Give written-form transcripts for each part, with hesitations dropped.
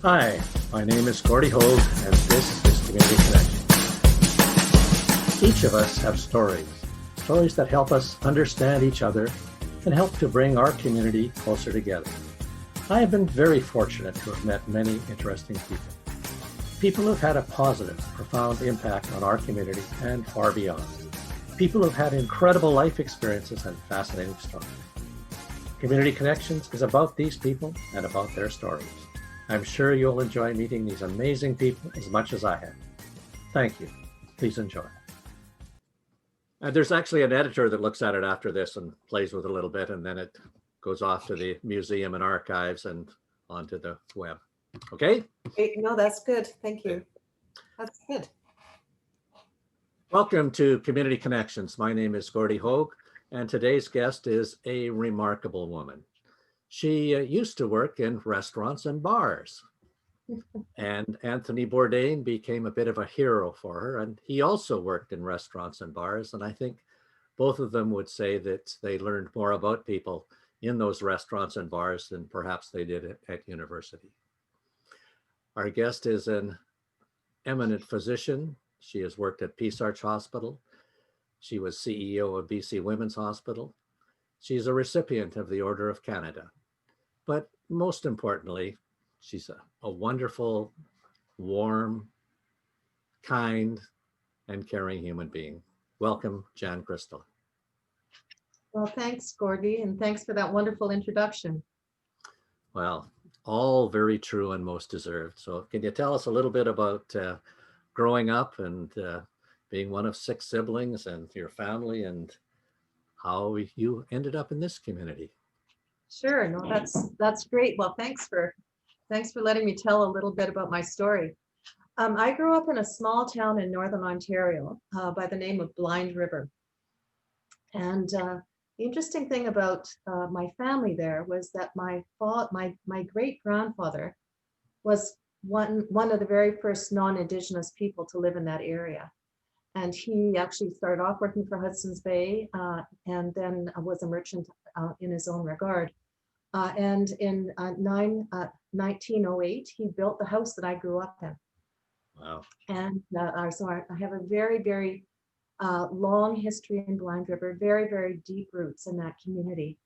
Hi, my name is Gordy Hogue, and this is Community Connection. Each of us have stories that help us understand each other and help to bring our community closer together. I have been very fortunate to have met many interesting people who've had a positive, profound impact on our community and far beyond. People who've had incredible life experiences and fascinating stories. Community Connections is about these people and about their stories. I'm sure you'll enjoy meeting these amazing people as much as I have. Thank you. Please enjoy. There's actually an editor that looks at it after this and plays with it a little bit, and then it goes off to the museum and archives and onto the web. Okay? No, that's good. Thank you. That's good. Welcome to Community Connections. My name is Gordy Hogue, and today's guest is a remarkable woman. She used to work in restaurants and bars. And Anthony Bourdain became a bit of a hero for her. And he also worked in restaurants and bars. And I think both of them would say that they learned more about people in those restaurants and bars than perhaps they did at university. Our guest is an eminent physician. She has worked at Peace Arch Hospital. She was CEO of BC Women's Hospital. She's a recipient of the Order of Canada. But most importantly, she's a wonderful, warm, kind, and caring human being. Welcome, Jan Christilaw. Well, thanks, Gordy, and thanks for that wonderful introduction. Well, all very true and most deserved. So can you tell us a little bit about growing up and being one of 6 siblings and your family and how you ended up in this community? Sure, no, that's great. Well, thanks for letting me tell a little bit about my story. I grew up in a small town in Northern Ontario by the name of Blind River. And the interesting thing about my family there was that my great-grandfather was one of the very first non-Indigenous people to live in that area. And he actually started off working for Hudson's Bay and then was a merchant in his own regard. And in 1908, he built the house that I grew up in. Wow. And so I have a very, very long history in Blind River, very, very deep roots in that community.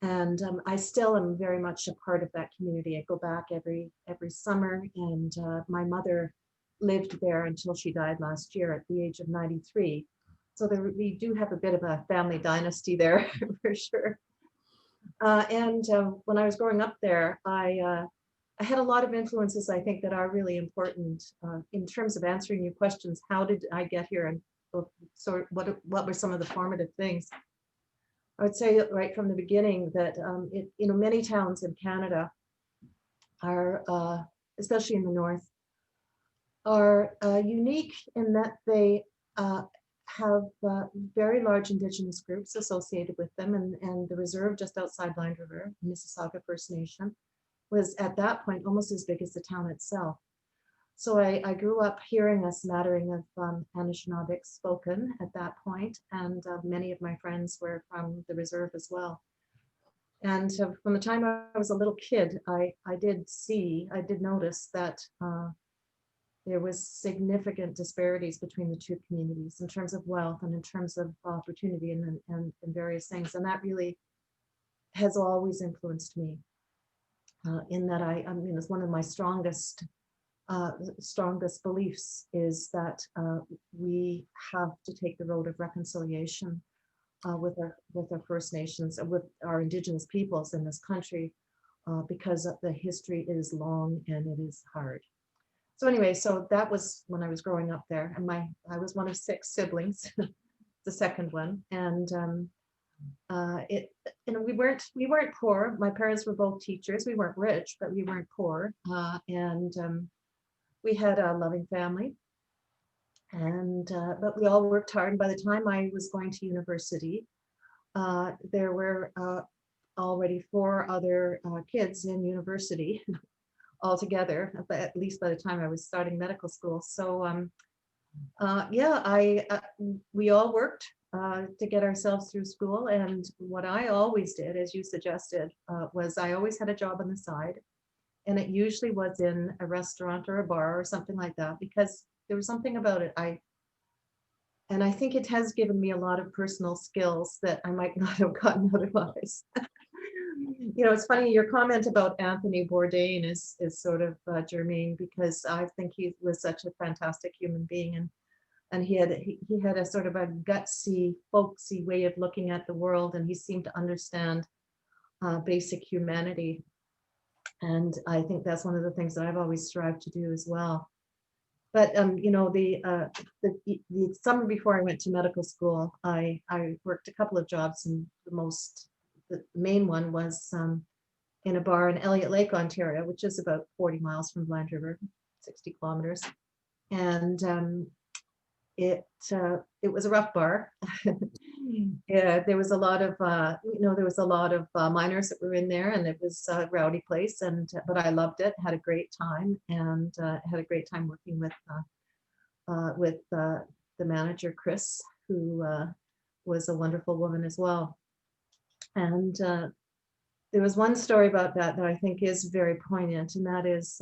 And I still am very much a part of that community. I go back every summer, and my mother lived there until she died last year at the age of 93. So we do have a bit of a family dynasty there for sure. And when I was growing up there, I had a lot of influences, I think, that are really important in terms of answering your questions. How did I get here? And so what were some of the formative things? I would say right from the beginning that many towns in Canada are, especially in the north, are unique in that they have very large Indigenous groups associated with them, and the reserve just outside Blind River, Mississauga First Nation, was at that point almost as big as the town itself. So I grew up hearing a smattering of Anishinaabe spoken at that point, and many of my friends were from the reserve as well. And from the time I was a little kid, I did notice that there was significant disparities between the two communities in terms of wealth and in terms of opportunity and various things. And that really has always influenced me in that I mean, it's one of my strongest beliefs is that we have to take the road of reconciliation with our First Nations, with our Indigenous peoples in this country, because the history is long and it is hard. So anyway, so that was when I was growing up there, and I was one of 6 siblings, the second one, and we weren't poor. My parents were both teachers. We weren't rich, but we weren't poor, and we had a loving family, and but we all worked hard. And by the time I was going to university, there were already 4 other kids in university altogether, at least by the time I was starting medical school. So we all worked to get ourselves through school. And what I always did, as you suggested, was I always had a job on the side. and it usually was in a restaurant or a bar or something like that, because there was something about it. And I think it has given me a lot of personal skills that I might not have gotten otherwise. It's funny, your comment about Anthony Bourdain is sort of germane, because I think he was such a fantastic human being, and he had a sort of a gutsy, folksy way of looking at the world, and he seemed to understand basic humanity. And I think that's one of the things that I've always strived to do as well. But the summer before I went to medical school, I worked a couple of jobs, and the main one was in a bar in Elliott Lake, Ontario, which is about 40 miles from Blind River, 60 kilometers. And it was a rough bar. Yeah, there was a lot of miners that were in there, and it was a rowdy place. But I loved it, had a great time, and had a great time working with the manager, Chris, who was a wonderful woman as well. And there was one story about that I think is very poignant, and that is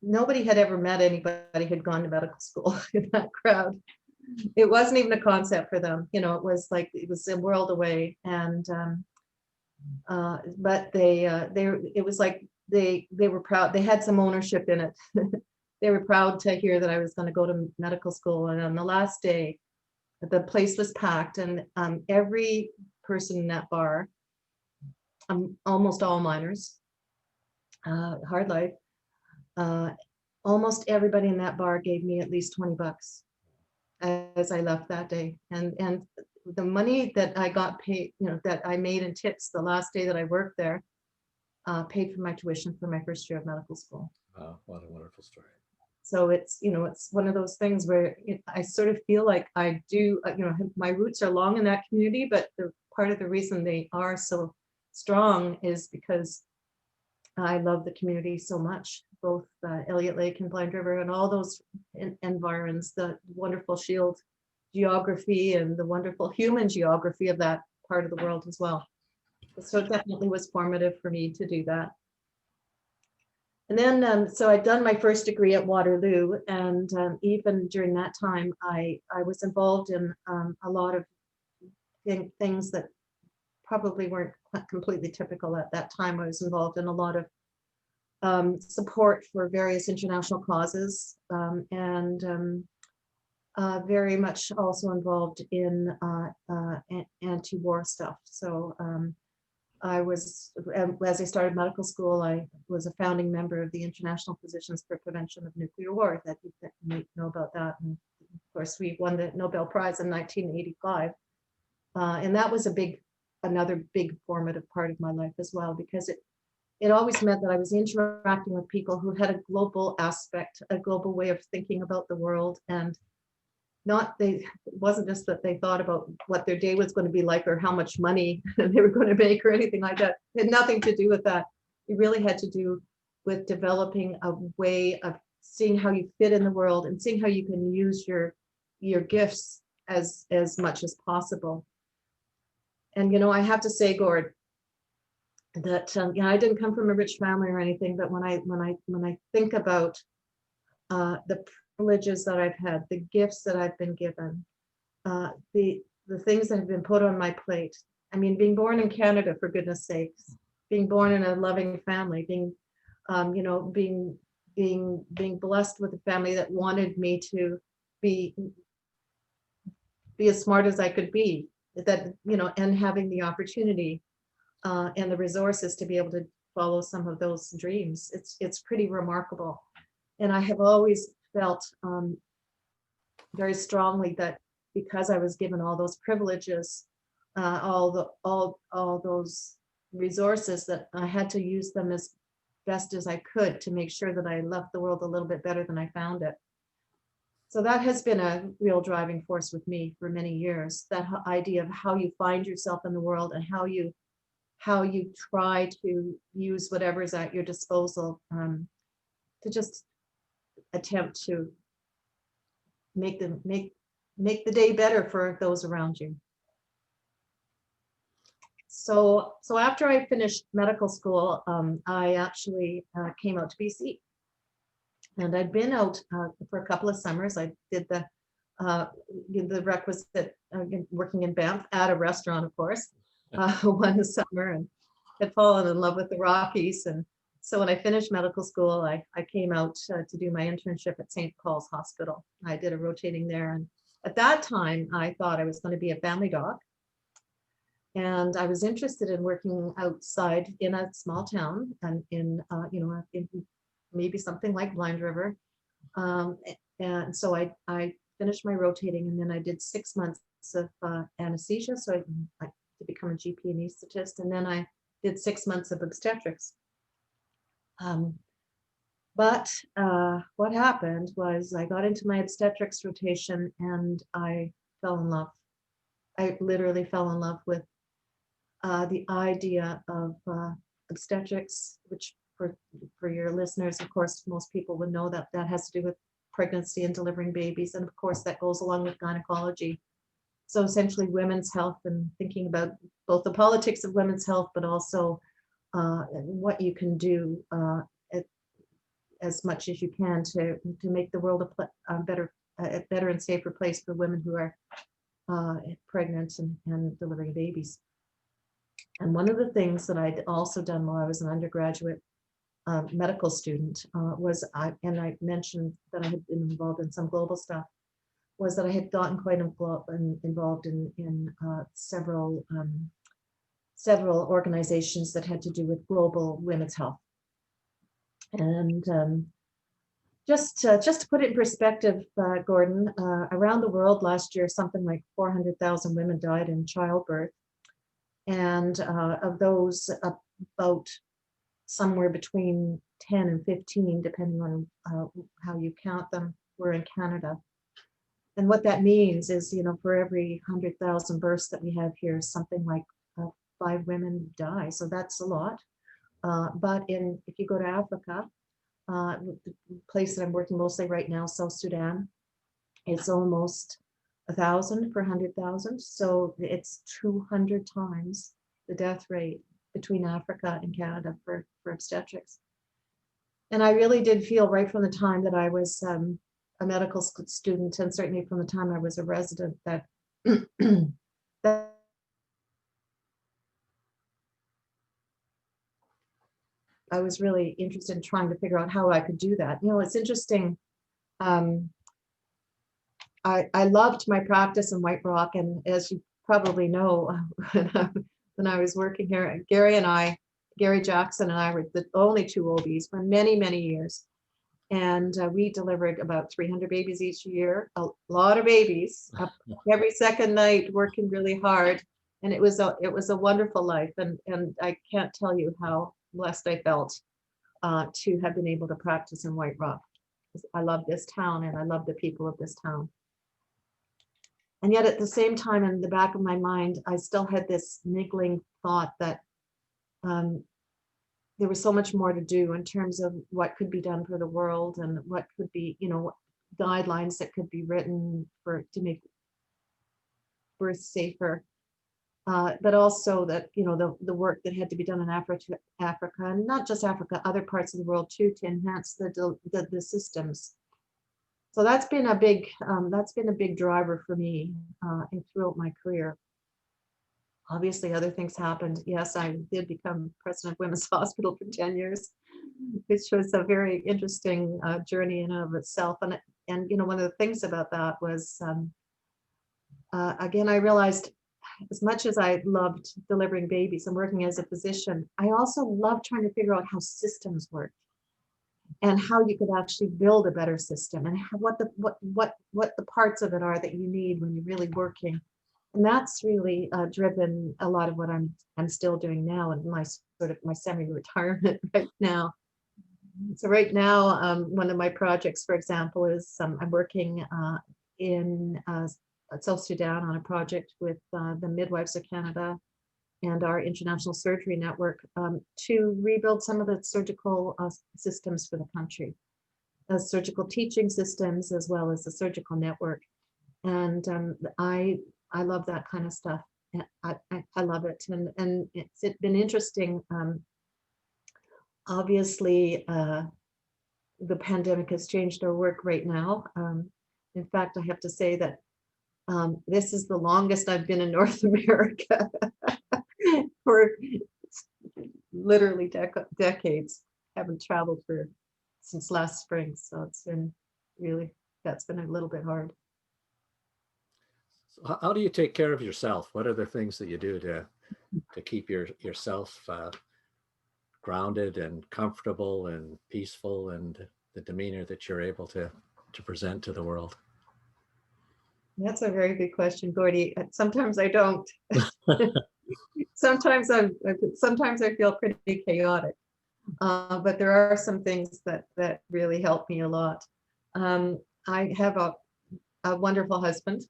nobody had ever met anybody who'd gone to medical school in that crowd. It wasn't even a concept for them. It was a world away. And but it was like they were proud. They had some ownership in it. They were proud to hear that I was going to go to medical school. And on the last day, the place was packed, and every person in that bar, almost all miners, hard life, almost everybody in that bar gave me at least $20 as I left that day. And the money that I got paid, that I made in tips the last day that I worked there, paid for my tuition for my first year of medical school. Wow, what a wonderful story. So it's one of those things where I sort of feel like I do, my roots are long in that community, but part of the reason they are so strong is because I love the community so much, both Elliott Lake and Blind River and all those environs, the wonderful shield geography and the wonderful human geography of that part of the world as well. So it definitely was formative for me to do that. And then, so I'd done my first degree at Waterloo, and even during that time, I was involved in a lot of things that probably weren't completely typical at that time. I was involved in a lot of support for various international causes, and very much also involved in anti-war stuff. So I was, as I started medical school, I was a founding member of the International Physicians for Prevention of Nuclear War. That you might know about that. And of course, we won the Nobel Prize in 1985. And that was another big formative part of my life as well, because it always meant that I was interacting with people who had a global aspect, a global way of thinking about the world. And it wasn't just that they thought about what their day was going to be like or how much money they were going to make or anything like that. It had nothing to do with that. It really had to do with developing a way of seeing how you fit in the world and seeing how you can use your gifts as much as possible. And I have to say, Gord, that I didn't come from a rich family or anything, but when I think about the privileges that I've had, the gifts that I've been given, the things that have been put on my plate. I mean, being born in Canada, for goodness sakes, being born in a loving family, being blessed with a family that wanted me to be as smart as I could be, and having the opportunity and the resources to be able to follow some of those dreams. It's pretty remarkable. And I have always felt very strongly that because I was given all those privileges, all those resources, that I had to use them as best as I could to make sure that I left the world a little bit better than I found it. So that has been a real driving force with me for many years, that idea of how you find yourself in the world and how you try to use whatever is at your disposal to just attempt to make the day better for those around you. So after I finished medical school, I actually came out to BC, and I'd been out for a couple of summers. I did the requisite working in Banff at a restaurant, of course, one summer, and had fallen in love with the Rockies. And so when I finished medical school, I came out to do my internship at St. Paul's Hospital. I did a rotating there, and at that time, I thought I was going to be a family doc. And I was interested in working outside in a small town and in maybe something like Blind River. And so I finished my rotating, and then I did 6 months of anesthesia. So I to become a GP anesthetist, and then I did 6 months of obstetrics. But what happened was I got into my obstetrics rotation and I fell in love. I literally fell in love with the idea of obstetrics, which for your listeners, of course, most people would know that that has to do with pregnancy and delivering babies. And of course, that goes along with gynecology. So essentially women's health and thinking about both the politics of women's health, but also what you can do as much as you can to make the world a better and safer place for women who are pregnant and delivering babies. And one of the things that I'd also done while I was an undergraduate medical student was, and I mentioned that I had been involved in some global stuff, was that I had gotten quite involved in several organizations that had to do with global women's health. And just to put it in perspective, Gordon, around the world last year, something like 400,000 women died in childbirth. And of those, about somewhere between 10 and 15, depending on how you count them, were in Canada. And what that means is, for every 100,000 births that we have here, something like 5 women die. So that's a lot. But if you go to Africa, the place that I'm working mostly right now, South Sudan, it's almost 1,000 per 100,000. So it's 200 times the death rate between Africa and Canada for obstetrics. And I really did feel right from the time that I was a medical student, and certainly from the time I was a resident, that that I was really interested in trying to figure out how I could do that. It's interesting. I loved my practice in White Rock, and as you probably know, when I was working here, Gary Jackson and I were the only 2 OBs for many, many years. And we delivered about 300 babies each year, a lot of babies, every second night, working really hard. And it was a wonderful life. And I can't tell you how blessed I felt to have been able to practice in White Rock. I love this town, and I love the people of this town. And yet at the same time, in the back of my mind, I still had this niggling thought that there was so much more to do in terms of what could be done for the world, and what could be, guidelines that could be written to make birth safer. But also that, the work that had to be done in Africa, and not just Africa, other parts of the world too, to enhance the systems. So that's been a big driver for me throughout my career. Obviously, other things happened. Yes, I did become president of Women's Hospital for 10 years, which was a very interesting journey in and of itself. And one of the things about that was, again, I realized, as much as I loved delivering babies and working as a physician, I also loved trying to figure out how systems work and how you could actually build a better system, and what the parts of it are that you need when you're really working. And that's really driven a lot of what I'm still doing now in my semi-retirement right now. So right now, one of my projects, for example, is I'm working in South Sudan on a project with the Midwives of Canada and our International Surgery Network to rebuild some of the surgical systems for the country, surgical teaching systems, as well as the surgical network. And I love that kind of stuff. I love it, and it's been interesting. Obviously, the pandemic has changed our work right now. In fact, I have to say that this is the longest I've been in North America for literally decades. Haven't traveled since last spring, so it's been really, that's been a little bit hard. So how do you take care of yourself? What are the things that you do to keep yourself grounded and comfortable and peaceful, and the demeanor that you're able to present to the world? That's a very good question, Gordy. Sometimes I don't. Sometimes I feel pretty chaotic. But there are some things that really help me a lot. I have a wonderful husband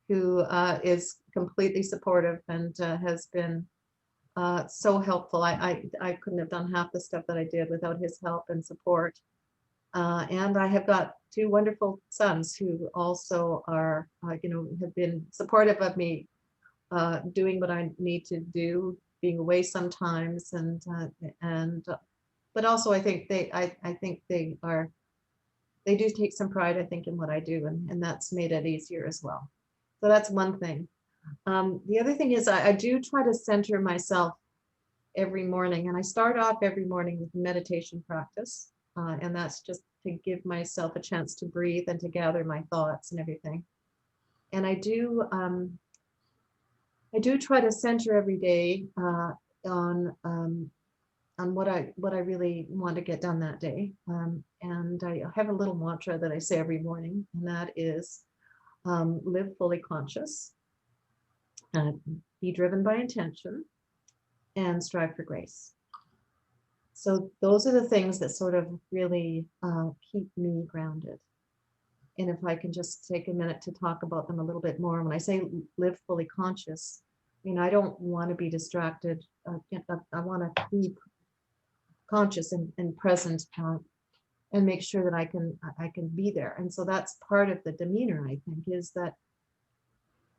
who is completely supportive and has been so helpful. I couldn't have done half the stuff that I did without his help and support. And I have got two wonderful sons who also are, have been supportive of me doing what I need to do, being away sometimes, but also I think they do take some pride, I think, in what I do, and that's made it easier as well. So that's one thing. The other thing is I do try to center myself every morning, and I start off every morning with meditation practice, and that's just to give myself a chance to breathe and to gather my thoughts and everything. And I do try to center every day on what I really want to get done that day. And I have a little mantra that I say every morning, and that is live fully conscious, be driven by intention, and strive for grace. So those are the things that sort of really keep me grounded. And if I can just take a minute to talk about them a little bit more, when I say live fully conscious, I don't want to be distracted. I want to keep conscious and present, and make sure that I can be there. And so that's part of the demeanor, I think, is that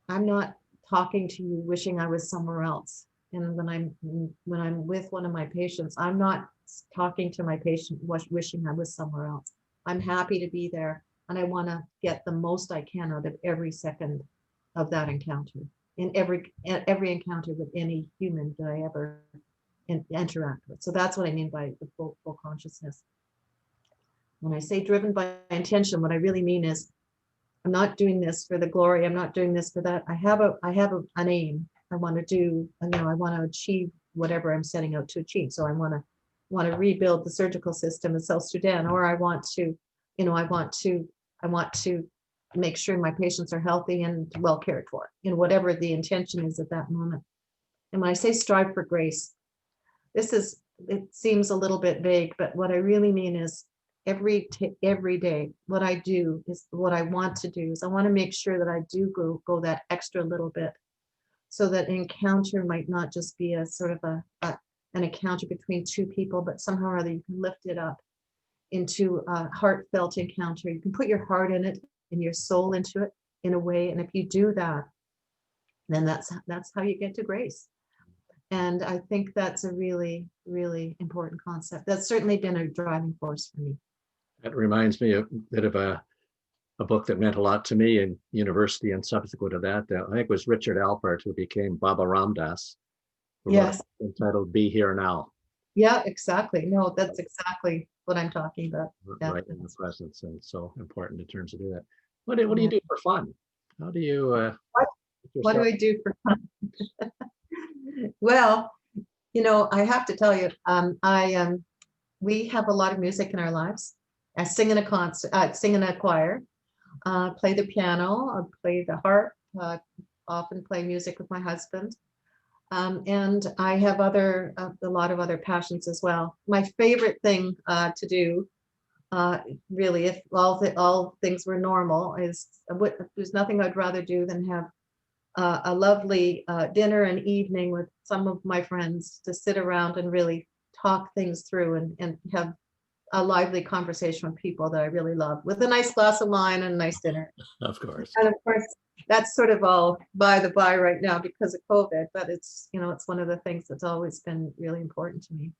I'm not talking to you wishing I was somewhere else. And when I'm with one of my patients, I'm not talking to my patient wishing I was somewhere else. I'm happy to be there, and I want to get the most I can out of every second of that encounter, in every encounter with any human that I ever interact with. So that's what I mean by the full consciousness. When I say driven by intention, what I really mean is I'm not doing this for the glory. I'm not doing this for that. I have an aim. I want to do, I want to achieve whatever I'm setting out to achieve. So I want to rebuild the surgical system in South Sudan, or I want to make sure my patients are healthy and well cared for, whatever the intention is at that moment. And when I say strive for grace, it seems a little bit vague, but what I really mean is every day, what I do is what I want to do is I want to make sure that I do go that extra little bit, so that an encounter might not just be a sort of an encounter between two people, but somehow or other you can lift it up into a heartfelt encounter. You can put your heart in it and your soul into it in a way. And if you do that, then that's how you get to grace. And I think that's a really, really important concept. That's certainly been a driving force for me. That reminds me a bit of a book that meant a lot to me in university and subsequent to that. I think it was Richard Alpert who became Baba Ramdas, who wrote Yes. a book entitled Be Here Now. Yeah, exactly. No, that's exactly what I'm talking about. Right in the presence, and so important in terms of do that. What do you do for fun? How do you what do I do for fun? Well, I have to tell you, we have a lot of music in our lives. I sing in a concert, sing in a choir, play the piano, play the harp, often play music with my husband. And I have a lot of other passions as well. My favorite thing to do, really, if all things were normal, is there's nothing I'd rather do than have a lovely dinner and evening with some of my friends, to sit around and really talk things through and have a lively conversation with people that I really love, with a nice glass of wine and a nice dinner. Of course. And of course, that's sort of all by the by right now because of COVID, but it's, you know, it's one of the things that's always been really important to me.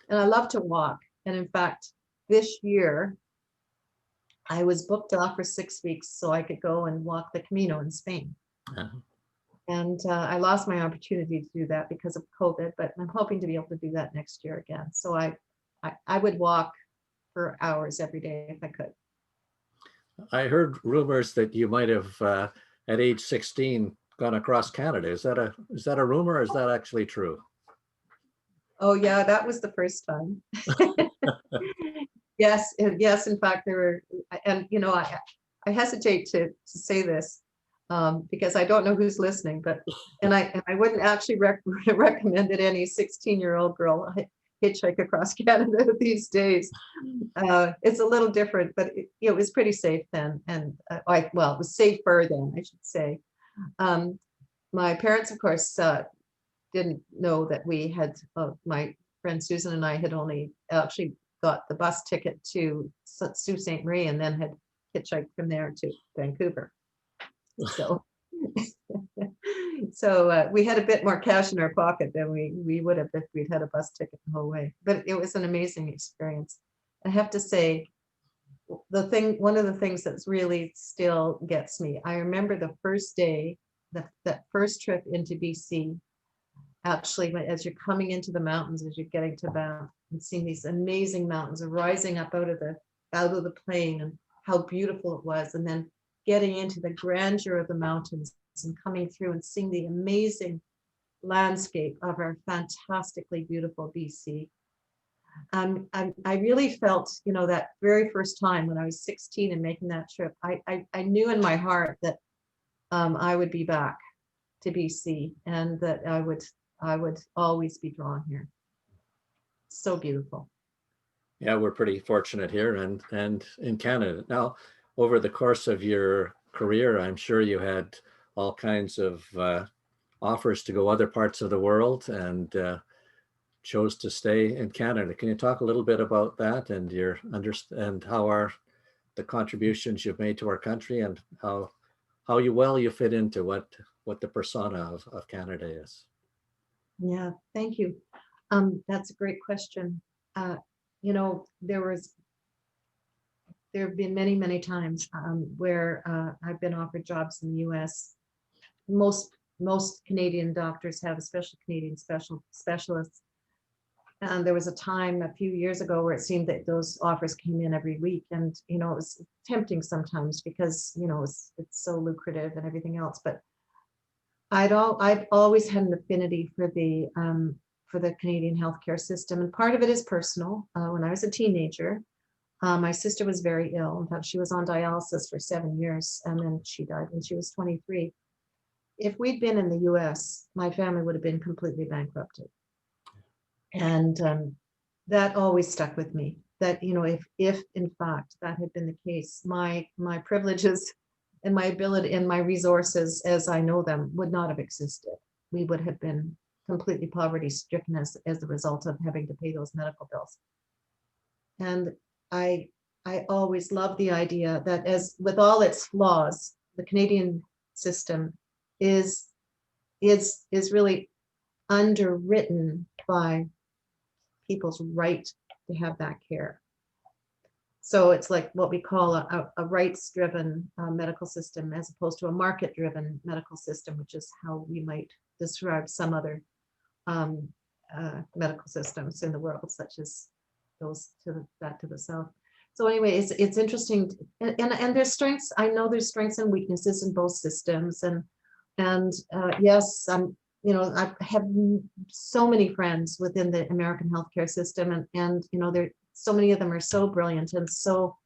And I love to walk. And in fact, this year, I was booked off for 6 weeks so I could go and walk the Camino in Spain. Uh-huh. And I lost my opportunity to do that because of COVID, but I'm hoping to be able to do that next year again. So I would walk for hours every day if I could. I heard rumors that you might have, at age 16, gone across Canada. Is that a rumor, or is that actually true? Oh yeah, that was the first time. Yes, yes. In fact, there were, and you know, I hesitate to say this because I don't know who's listening, but I wouldn't actually recommend it any 16-year-old girl hitchhike across Canada these days. It's a little different, but it was pretty safe then, and well, it was safer then, I should say. My parents, of course, didn't know that we had, my friend Susan and I had only actually got the bus ticket to Sault Ste. Marie and then had hitchhiked from there to Vancouver. So, so we had a bit more cash in our pocket than we would have if we'd had a bus ticket the whole way. But it was an amazing experience. I have to say, one of the things that's really still gets me, I remember the first day, that first trip into BC, actually, as you're coming into the mountains, as you're getting to Banff and seeing these amazing mountains rising up out of the plain, and how beautiful it was, and then getting into the grandeur of the mountains and coming through and seeing the amazing landscape of our fantastically beautiful BC. I really felt, you know, that very first time when I was 16 and making that trip, I knew in my heart that I would be back to BC and that I would always be drawn here. So beautiful. Yeah, we're pretty fortunate here and in Canada. Now, over the course of your career, I'm sure you had all kinds of offers to go other parts of the world, and chose to stay in Canada. Can you talk a little bit about that and how the contributions you've made to our country, and how you fit into what the persona of Canada is? Yeah, thank you. That's a great question. You know, there have been many times where I've been offered jobs in the US. Most Canadian doctors have, especially Canadian specialists. And there was a time a few years ago where it seemed that those offers came in every week, and you know, it was tempting sometimes because you know it's so lucrative and everything else. But I've always had an affinity for the Canadian healthcare system, and part of it is personal. When I was a teenager, my sister was very ill. In fact, she was on dialysis for 7 years, and then she died when she was 23. If we'd been in the US, my family would have been completely bankrupted. And that always stuck with me, that, you know, if in fact that had been the case, my privileges and my ability and my resources as I know them would not have existed. We would have been completely poverty stricken as a result of having to pay those medical bills. And I always loved the idea that, as with all its flaws, the Canadian system is really underwritten by people's right to have that care. So it's like what we call a rights-driven medical system, as opposed to a market-driven medical system, which is how we might describe some other medical systems in the world, such as those to the south. So anyway, it's interesting, and there's strengths. I know there's strengths and weaknesses in both systems, and yes, you know, I have so many friends within the American healthcare system, and you know, so many of them are so brilliant and so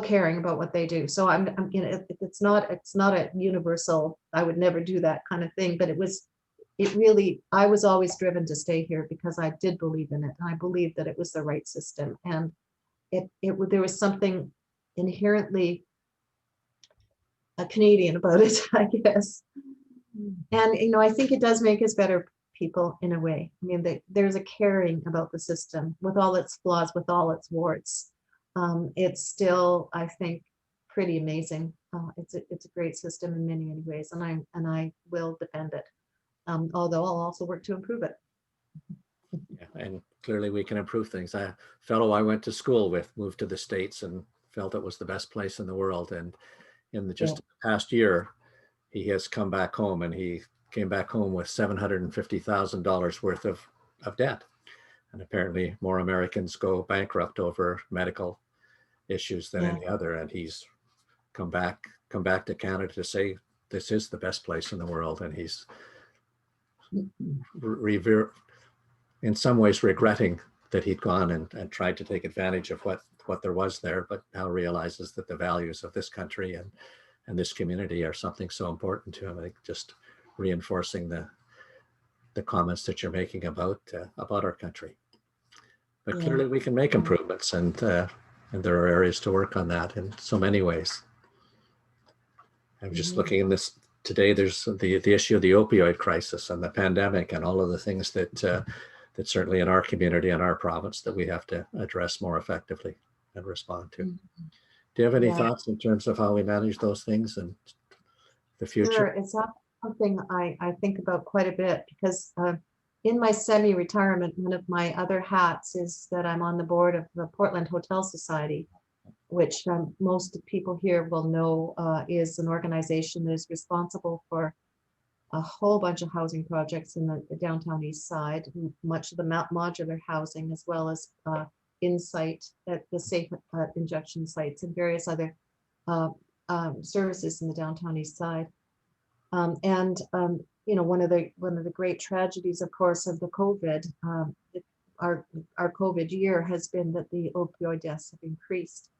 caring about what they do. So I'm you know, it's not a universal, I would never do that kind of thing, but I was always driven to stay here because I did believe in it. And I believed that it was the right system, and there was something inherently Canadian about it, I guess. And you know, I think it does make us better people in a way. I mean, there's a caring about the system with all its flaws, with all its warts. It's still, I think, pretty amazing. It's a great system in many, many ways, and I will defend it. Although I'll also work to improve it. Yeah, and clearly we can improve things. A fellow I went to school with moved to the States and felt it was the best place in the world. And in the just past year, he has come back home, and he came back home with $750,000 worth of debt. And apparently more Americans go bankrupt over medical issues than any other. And he's come back to Canada to say this is the best place in the world. And he's in some ways regretting that he'd gone and tried to take advantage of what there was there, but now realizes that the values of this country and this community are something so important to him. I think just reinforcing the comments that you're making about our country. But clearly we can make improvements, and there are areas to work on that in so many ways. I'm just looking in this today. There's the issue of the opioid crisis and the pandemic and all of the things that that certainly in our community and our province that we have to address more effectively and respond to. Do you have any thoughts in terms of how we manage those things in the future? Sure, it's something I think about quite a bit, because in my semi-retirement, one of my other hats is that I'm on the board of the Portland Hotel Society, which most people here will know is an organization that is responsible for a whole bunch of housing projects in the downtown east side, much of the modular housing, as well as Insight at the safe injection sites and various other services in the downtown east side. You know, one of the great tragedies, of course, of the COVID, our COVID year has been that the opioid deaths have increased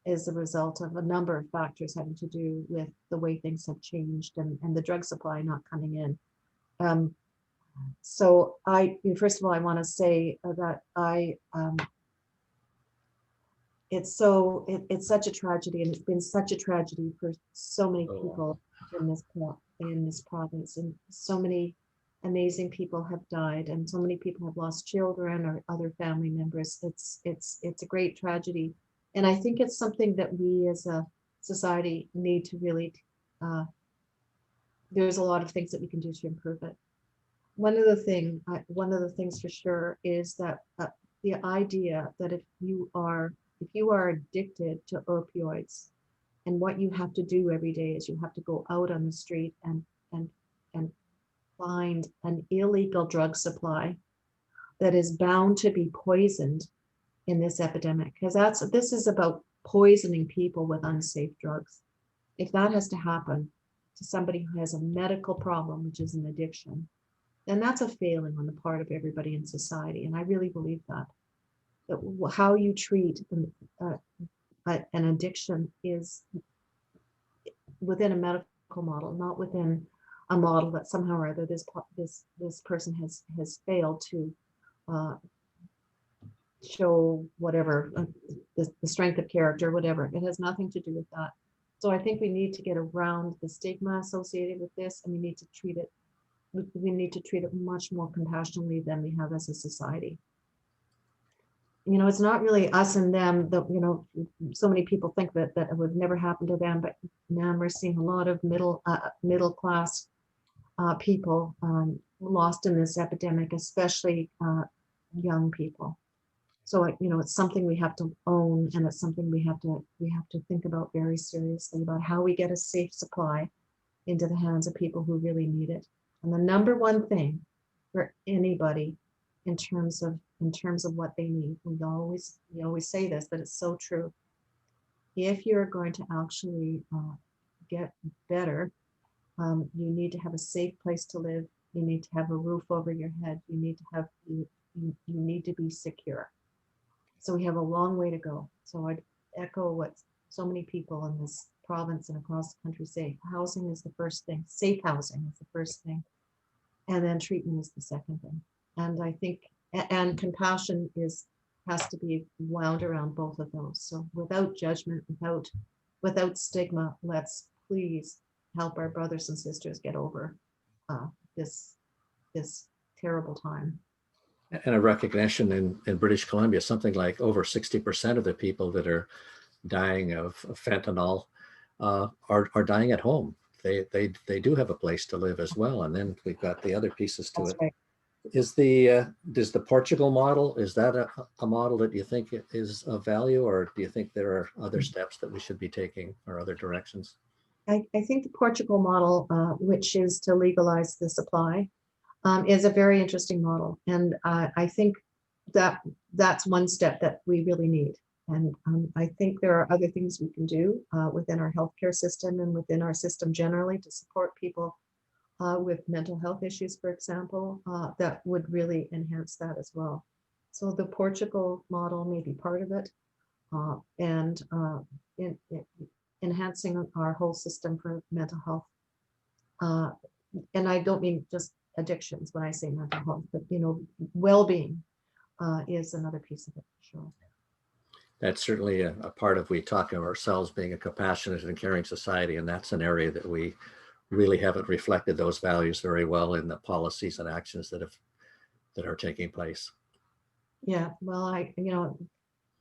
as a result of a number of factors having to do with the way things have changed and the drug supply not coming in. So first of all, I want to say that it's such a tragedy, and it's been such a tragedy for so many people in this province, and so many amazing people have died, and so many people have lost children or other family members. It's a great tragedy. And I think it's something that we as a society need to really, there's a lot of things that we can do to improve it. One of the things for sure is that the idea that if you are addicted to opioids, and what you have to do every day is you have to go out on the street and find an illegal drug supply that is bound to be poisoned in this epidemic, because this is about poisoning people with unsafe drugs. If that has to happen to somebody who has a medical problem, which is an addiction, then that's a failing on the part of everybody in society. And I really believe that how you treat an addiction is within a medical model, not within a model that somehow or other this person has failed to show whatever the strength of character, whatever. It has nothing to do with that. So I think we need to get around the stigma associated with this, and we need to treat it much more compassionately than we have as a society. You know, it's not really us and them. That, you know, so many people think that it would never happen to them, but now we're seeing a lot of middle class people lost in this epidemic, especially young people. So, you know, it's something we have to own, and it's something we have to think about very seriously, about how we get a safe supply into the hands of people who really need it. And the number one thing for anybody in terms of what they need, we always say this, but it's so true. If you're going to actually get better, you need to have a safe place to live. You need to have a roof over your head. You need to be secure. So we have a long way to go. So I'd echo what so many people in this province and across the country say. Housing is the first thing. Safe housing is the first thing. And then treatment is the second thing. And I think, and compassion has to be wound around both of those. So without judgment, without stigma, let's please help our brothers and sisters get over this terrible time. And a recognition in British Columbia, something like over 60% of the people that are dying of fentanyl are dying at home. They do have a place to live as well. And then we've got the other pieces to That's it. right. Does the Portugal model, is that a model that you think is of value, or do you think there are other steps that we should be taking or other directions? I think the Portugal model, which is to legalize the supply, is a very interesting model. And I think that that's one step that we really need. And I think there are other things we can do within our healthcare system and within our system generally to support people with mental health issues, for example, that would really enhance that as well. So the Portugal model may be part of it, and enhancing our whole system for mental health. And I don't mean just addictions when I say mental health, but well-being is another piece of it for sure. That's certainly a part of, we talk of ourselves being a compassionate and caring society, and that's an area that we really haven't reflected those values very well in the policies and actions that are taking place. Yeah, well,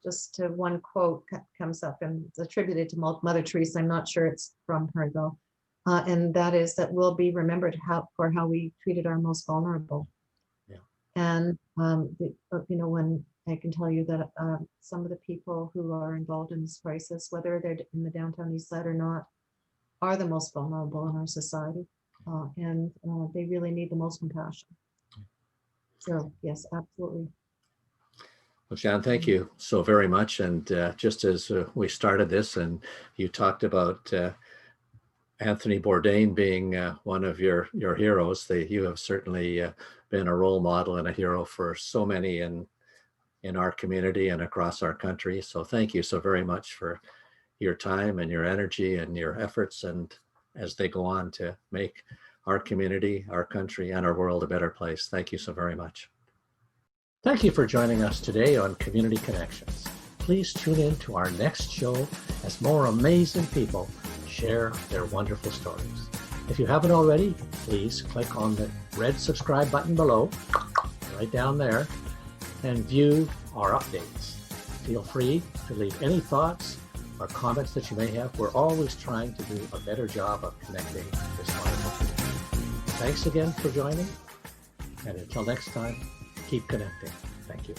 just to one quote comes up, and it's attributed to Mother Teresa. I'm not sure it's from her though, and that is that we'll be remembered for how we treated our most vulnerable. Yeah. And when I can tell you that some of the people who are involved in this crisis, whether they're in the downtown east side or not, are the most vulnerable in our society, and they really need the most compassion. So yes, absolutely. Well, Jan, thank you so very much. And just as we started this, and you talked about Anthony Bourdain being one of your heroes, you have certainly been a role model and a hero for so many in our community and across our country. So thank you so very much for your time and your energy and your efforts, and as they go on to make our community, our country, and our world a better place. Thank you so very much. Thank you for joining us today on Community Connections. Please tune in to our next show as more amazing people share their wonderful stories. If you haven't already, please click on the red subscribe button below, right down there, and view our updates. Feel free to leave any thoughts or comments that you may have. We're always trying to do a better job of connecting this wonderful community. Thanks again for joining, and until next time, keep connecting. Thank you.